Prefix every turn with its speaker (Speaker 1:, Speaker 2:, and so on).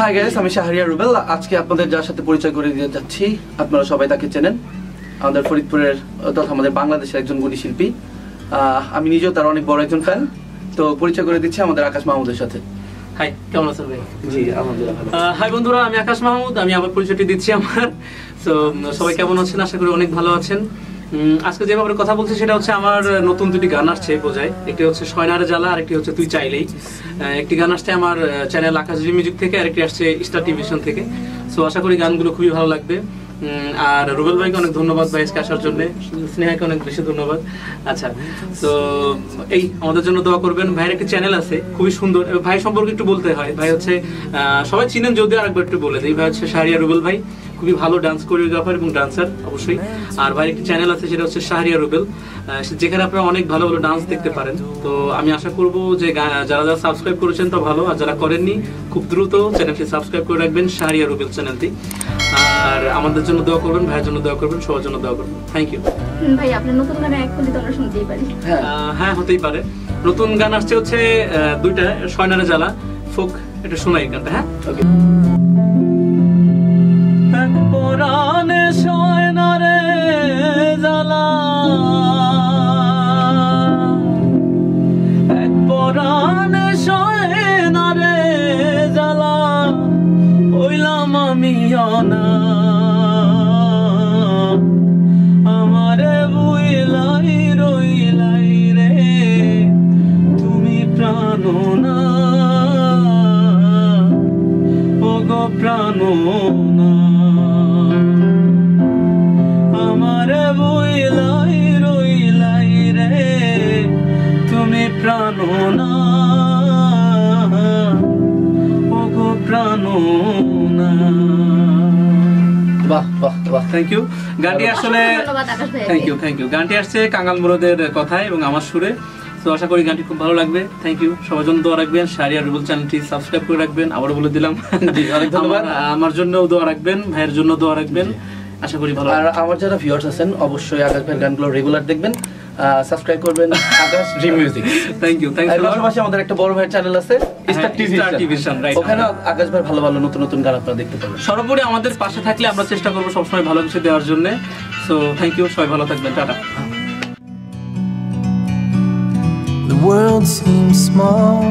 Speaker 1: Hi guys, আমি শাহরিয়ার রুবেল। আজকে আপনাদের যার সাথে পরিচয় করে দিয়ে যাচ্ছি, আপনারা সবাই তাকে চেনেন। আমাদের ফরিদপুরের তথা আমাদের বাংলাদেশের একজন গুণী শিল্পী। আমি নিজেও তার অনেক বড় একজন ফ্যান। তো পরিচয় করে দিচ্ছি আমাদের আকাশ মাহমুদের সাথে।
Speaker 2: হাই, কেমন আছেন ভাই?
Speaker 1: জি আলহামদুলিল্লাহ ভালো।
Speaker 2: হাই বন্ধুরা, আমি আকাশ মাহমুদ। আমি আবার পরিচয়টি দিচ্ছি আমার। তো সবাই কেমন আছেন? আশা করি অনেক ভালো আছেন। আজকে যে ব্যাপারে কথা বলছি সেটা হচ্ছে আমার নতুন দুটি গান আসছে বোঝায়। একটি হচ্ছে সয়নারে জ্বালা, আর একটি হচ্ছে তুই চাইলেই। একটি গান আসছে আমার চ্যানেল আকাশ মিউজিক থেকে, আর একটি আসছে স্টার টেলিভিশন থেকে। সো আশা করি গানগুলো খুবই ভালো লাগবে। আর রুবেল ভাইকে অনেক ধন্যবাদ ভাই আজকে আসার জন্য, স্নেহাকে অনেক বেশি ধন্যবাদ। আচ্ছা, তো এই আমাদের জন্য দোয়া করবেন। ভাইয়ের একটি চ্যানেল আছে খুবই সুন্দর। ভাই সম্পর্কে একটু বলতে হয়, ভাই হচ্ছে সবাই চিনেন, যদি আরেকবার একটু বলে দিই, ভাই হচ্ছে শাহরিয়ার রুবেল ভাই, খুবই ভালো ডান্স কোরিওগ্রাফার এবং ডান্সার অবশ্যই। আর ভাইয়ের একটি চ্যানেল আছে সেটা হচ্ছে শাহরিয়ার রুবেল, যেখানে আপনারা অনেক ভালো ভালো ডান্স দেখতে পারেন। তো আমি আশা করব যে যারা যারা সাবস্ক্রাইব করেছেন তো ভালো, আর যারা করেননি খুব দ্রুত চ্যানেলটি সাবস্ক্রাইব করে রাখবেন, শাহরিয়ার রুবেল চ্যানেলটি। আর আমাদের জন্য দোয়া করবেন, ভাইয়ের জন্য দোয়া করবেন, সবার জন্য দোয়া করবেন। থ্যাংক ইউ
Speaker 3: ভাই। আপনার নতুন গান এক কোটি আমরা শুনতেই পারি?
Speaker 2: হ্যাঁ, হতেই পারে। নতুন গান আসছে হচ্ছে দুইটা, সয়নারে জ্বালা, ফোক। এটা শোনাই গানটা। হ্যাঁ, ওকে। এক পরাণে সয়নারে জ্বালা, এক পরাণে সয়নারে জ্বালা, হইলাম আমি অনাথ, আমারে বুইলাই রইলাই রে তুমি প্রাণনাথ, ওগো প্রাণনাথ, আমারে বুইলাই রইলাই রে তুমি প্রাণনাথ, ওগো প্রাণনাথ। বাহ বাহ বাহ, থ্যাংক ইউ। গানটি আসলে থ্যাংক ইউ। গানটি আসছে কাঙ্গাল মুরাদের কথায় এবং আমার সুরে। তো আশা করি গানটি খুব ভালো লাগবে। Thank you. সবার জন্য দোয়া রাখবেন, শাহরিয়ার রুবেল চ্যানেলটি সাবস্ক্রাইব করে রাখবেন। আবারও বলে দিলাম, অনেক ধন্যবাদ। আমার জন্য দোয়া রাখবেন, ভাইয়ের জন্য দোয়া রাখবেন। আশা করি ভালো। আর
Speaker 1: আমার যারা ভিউয়ার্স আছেন অবশ্যই আকাশ ভাইয়ের গানগুলো রেগুলার দেখবেন, সাবস্ক্রাইব করবেন Akash dream music.
Speaker 2: Thank you.
Speaker 1: পাশাপাশি আমাদের একটা বড় ভাইয়ের চ্যানেল আছে স্টার টেলিভিশন, ওখানে আকাশ ভাই ভালো ভালো নতুন নতুন গান আপনারা দেখতে পাবেন।
Speaker 2: সর্বোপরি আমাদের পাশে থাকলে আমরা চেষ্টা করবো সবসময় ভালো কিছু দেওয়ার জন্য। সো থ্যাংক ইউ, সবাই ভালো থাকবেন, tata.
Speaker 4: The world seems small